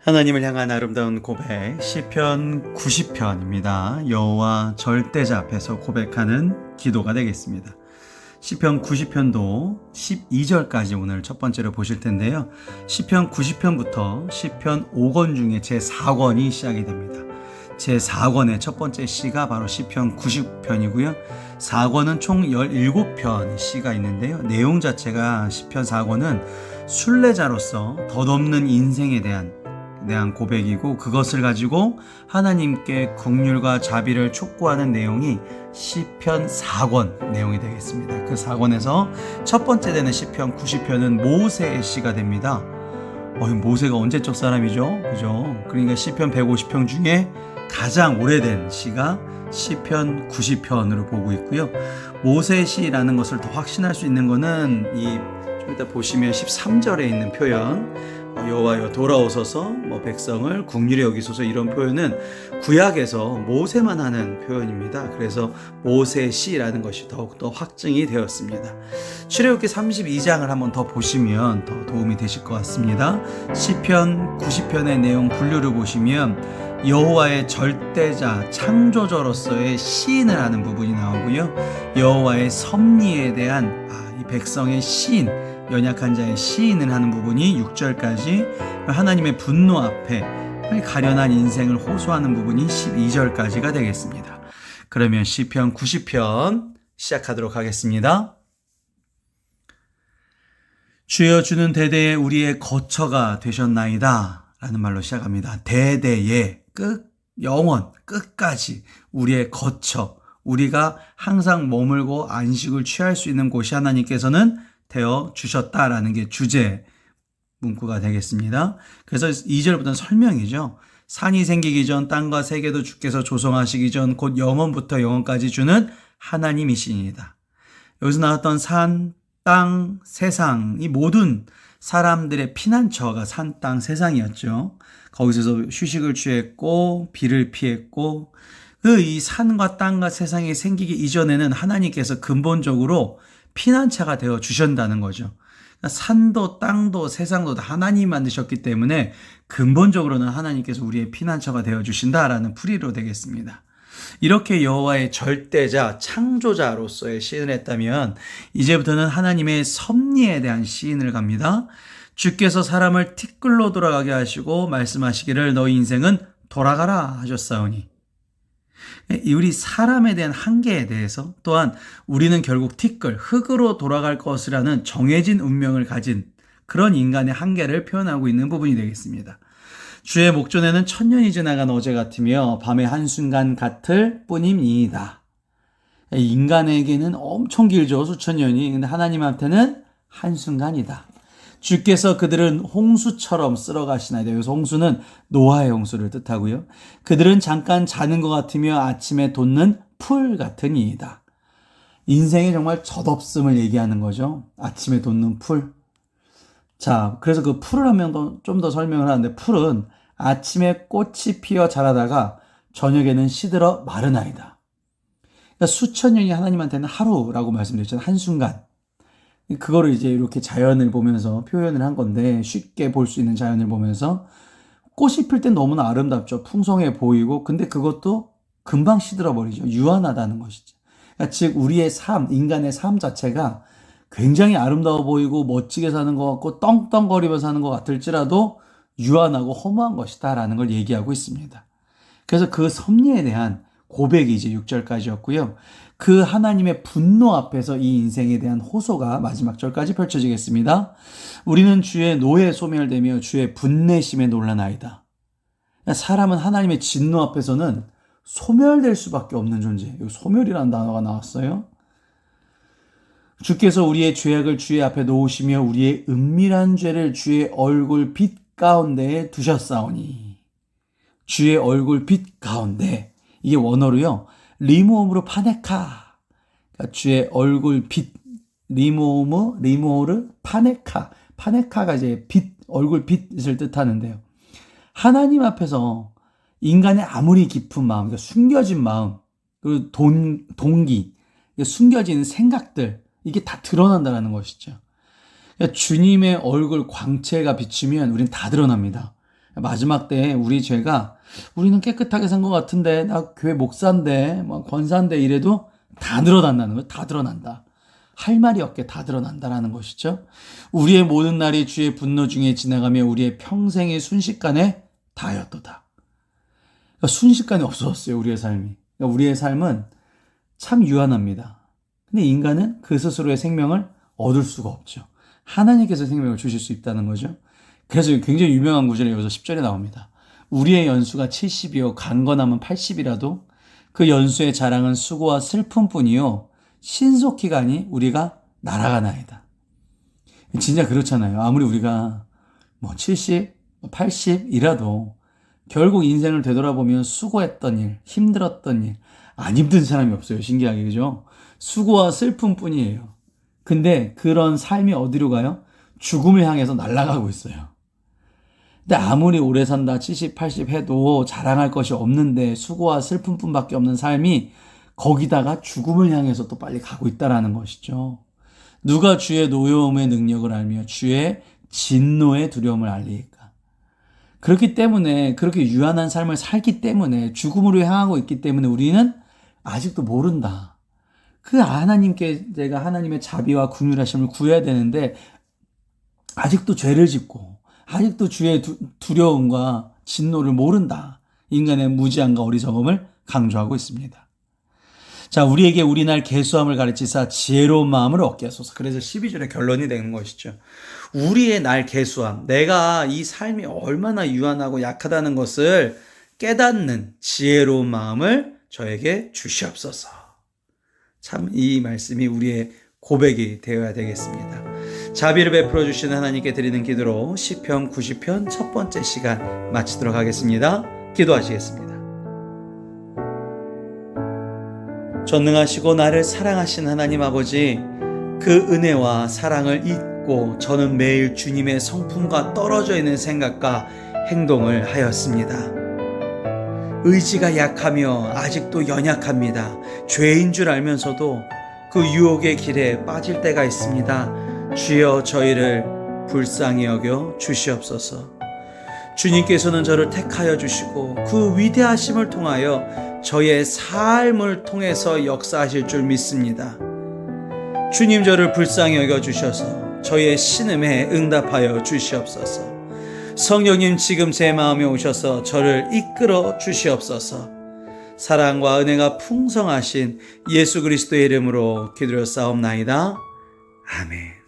하나님을 향한 아름다운 고백 시편 90편입니다. 여호와 절대자 앞에서 고백하는 기도가 되겠습니다. 시편 90편도 12절까지 오늘 첫 번째로 보실 텐데요. 시편 90편부터 시편 5권 중에 제4권이 시작이 됩니다. 제4권의 첫 번째 시가 바로 시편 90편이고요. 4권은 총 17편 시가 있는데요. 내용 자체가 시편 4권은 순례자로서 덧없는 인생에 대한 고백이고, 그것을 가지고 하나님께 긍휼과 자비를 촉구하는 내용이 시편 4권 내용이 되겠습니다. 그 4권에서 첫 번째 되는 시편 90편은 모세의 시가 됩니다. 모세가 언제적 사람이죠? 그죠? 그러니까 시편 150편 중에 가장 오래된 시가 시편 90편으로 보고 있고요. 모세의 시라는 것을 더 확신할 수 있는 것은 좀 이따 보시면 13절에 있는 표현, 여호와여 돌아오소서, 백성을 긍휼히 여기소서, 이런 표현은 구약에서 모세만 하는 표현입니다. 그래서 모세의 시라는 것이 더욱더 확증이 되었습니다. 출애굽기 32장을 한번 더 보시면 더 도움이 되실 것 같습니다. 시편 90편의 내용 분류를 보시면 여호와의 절대자 창조자로서의 시인을 하는 부분이 나오고요. 여호와의 섭리에 대한 이 백성의 시인, 연약한 자의 시인을 하는 부분이 6절까지, 하나님의 분노 앞에 가련한 인생을 호소하는 부분이 12절까지가 되겠습니다. 그러면 시편 90편 시작하도록 하겠습니다. 주여, 주는 대대에 우리의 거처가 되셨나이다 라는 말로 시작합니다. 대대에, 영원 끝까지 우리의 거처, 우리가 항상 머물고 안식을 취할 수 있는 곳이 하나님께서는 되어 주셨다라는 게 주제 문구가 되겠습니다. 그래서 2절부터는 설명이죠. 산이 생기기 전 땅과 세계도 주께서 조성하시기 전 곧 영원부터 영원까지 주는 하나님이시니이다. 여기서 나왔던 산, 땅, 세상, 이 모든 사람들의 피난처가 산, 땅, 세상이었죠. 거기서 휴식을 취했고 비를 피했고, 이 산과 땅과 세상이 생기기 이전에는 하나님께서 근본적으로 피난처가 되어 주신다는 거죠. 산도 땅도 세상도 다 하나님이 만드셨기 때문에 근본적으로는 하나님께서 우리의 피난처가 되어 주신다라는 풀이로 되겠습니다. 이렇게 여호와의 절대자 창조자로서의 시인을 했다면, 이제부터는 하나님의 섭리에 대한 시인을 갑니다. 주께서 사람을 티끌로 돌아가게 하시고 말씀하시기를 너희 인생은 돌아가라 하셨사오니, 우리 사람에 대한 한계에 대해서, 또한 우리는 결국 티끌, 흙으로 돌아갈 것이라는 정해진 운명을 가진 그런 인간의 한계를 표현하고 있는 부분이 되겠습니다. 주의 목전에는 천년이 지나간 어제 같으며 밤의 한순간 같을 뿐임이다. 인간에게는 엄청 길죠, 수천 년이. 근데 하나님한테는 한순간이다. 주께서 그들은 홍수처럼 쓸어가시나이다. 여기서 홍수는 노아의 홍수를 뜻하고요. 그들은 잠깐 자는 것 같으며 아침에 돋는 풀 같은 이이다. 인생의 정말 젖없음을 얘기하는 거죠. 아침에 돋는 풀. 자, 그래서 그 풀을 하면 좀 더 설명을 하는데, 풀은 아침에 꽃이 피어 자라다가 저녁에는 시들어 마르나이다. 그러니까 수천 년이 하나님한테는 하루라고 말씀드렸잖아요. 한순간. 그거를 이제 이렇게 자연을 보면서 표현을 한 건데, 쉽게 볼 수 있는 자연을 보면서 꽃이 필 땐 너무나 아름답죠. 풍성해 보이고, 근데 그것도 금방 시들어 버리죠. 유한하다는 것이죠. 그러니까 즉 우리의 삶, 인간의 삶 자체가 굉장히 아름다워 보이고 멋지게 사는 것 같고 떵떵거리면서 사는 것 같을지라도 유한하고 허무한 것이다 라는 걸 얘기하고 있습니다. 그래서 그 섭리에 대한 고백이 이제 6절까지였고요. 그 하나님의 분노 앞에서 이 인생에 대한 호소가 마지막 절까지 펼쳐지겠습니다. 우리는 주의 노에 소멸되며 주의 분내심에 놀라나이다. 사람은 하나님의 진노 앞에서는 소멸될 수밖에 없는 존재. 소멸이라는 단어가 나왔어요. 주께서 우리의 죄악을 주의 앞에 놓으시며 우리의 은밀한 죄를 주의 얼굴 빛 가운데에 두셨사오니. 주의 얼굴 빛 가운데, 이게 원어로요, 리모음으로 파네카, 그러니까 주의 얼굴 빛, 리모르 파네카가 이제 빛, 얼굴 빛을 뜻하는데요. 하나님 앞에서 인간의 아무리 깊은 마음, 그러니까 숨겨진 마음, 그리고 동기, 숨겨진 생각들, 이게 다 드러난다는 것이죠. 그러니까 주님의 얼굴 광채가 비치면 우린 다 드러납니다. 마지막 때에 우리 죄가 우리는 깨끗하게 산 것 같은데 나 교회 목사인데 뭐 권사인데 이래도 다 드러난다는 거예요. 다 드러난다. 할 말이 없게 다 드러난다라는 것이죠. 우리의 모든 날이 주의 분노 중에 지나가며 우리의 평생이 순식간에 다하였도다. 그러니까 순식간에 없어졌어요. 우리의 삶이. 그러니까 우리의 삶은 참 유한합니다. 근데 인간은 그 스스로의 생명을 얻을 수가 없죠. 하나님께서 생명을 주실 수 있다는 거죠. 그래서 굉장히 유명한 구절이 여기서 10절에 나옵니다. 우리의 연수가 70이요 강건하면 80이라도 그 연수의 자랑은 수고와 슬픔뿐이요 신속히 가니 우리가 날아가나이다. 진짜 그렇잖아요. 아무리 우리가 뭐 70, 80이라도 결국 인생을 되돌아보면 수고했던 일, 힘들었던 일, 안 힘든 사람이 없어요. 신기하게, 그죠? 수고와 슬픔뿐이에요. 근데 그런 삶이 어디로 가요? 죽음을 향해서 날아가고 있어요. 근데 아무리 오래 산다 70, 80 해도 자랑할 것이 없는데 수고와 슬픔뿐밖에 없는 삶이 거기다가 죽음을 향해서 또 빨리 가고 있다라는 것이죠. 누가 주의 노여움의 능력을 알며 주의 진노의 두려움을 알리까? 그렇기 때문에 그렇게 유한한 삶을 살기 때문에 죽음으로 향하고 있기 때문에 우리는 아직도 모른다. 그 하나님께 내가 하나님의 자비와 긍휼하심을 구해야 되는데 아직도 죄를 짓고 아직도 주의 두려움과 진노를 모른다. 인간의 무지함과 어리석음을 강조하고 있습니다. 자, 우리에게 우리 날 계수함을 가르치사 지혜로운 마음을 얻게 하소서. 그래서 12절의 결론이 되는 것이죠. 우리의 날 계수함, 내가 이 삶이 얼마나 유한하고 약하다는 것을 깨닫는 지혜로운 마음을 저에게 주시옵소서. 참 이 말씀이 우리의 고백이 되어야 되겠습니다. 자비를 베풀어 주시는 하나님께 드리는 기도로 시편 90편 첫 번째 시간 마치도록 하겠습니다. 기도하시겠습니다. 전능하시고 나를 사랑하신 하나님 아버지, 그 은혜와 사랑을 잊고 저는 매일 주님의 성품과 떨어져 있는 생각과 행동을 하였습니다. 의지가 약하며 아직도 연약합니다. 죄인 줄 알면서도 그 유혹의 길에 빠질 때가 있습니다. 주여 저희를 불쌍히 여겨 주시옵소서. 주님께서는 저를 택하여 주시고 그 위대하심을 통하여 저의 삶을 통해서 역사하실 줄 믿습니다. 주님 저를 불쌍히 여겨 주셔서 저의 신음에 응답하여 주시옵소서. 성령님 지금 제 마음에 오셔서 저를 이끌어 주시옵소서. 사랑과 은혜가 풍성하신 예수 그리스도의 이름으로 기도하옵나이다. 아멘.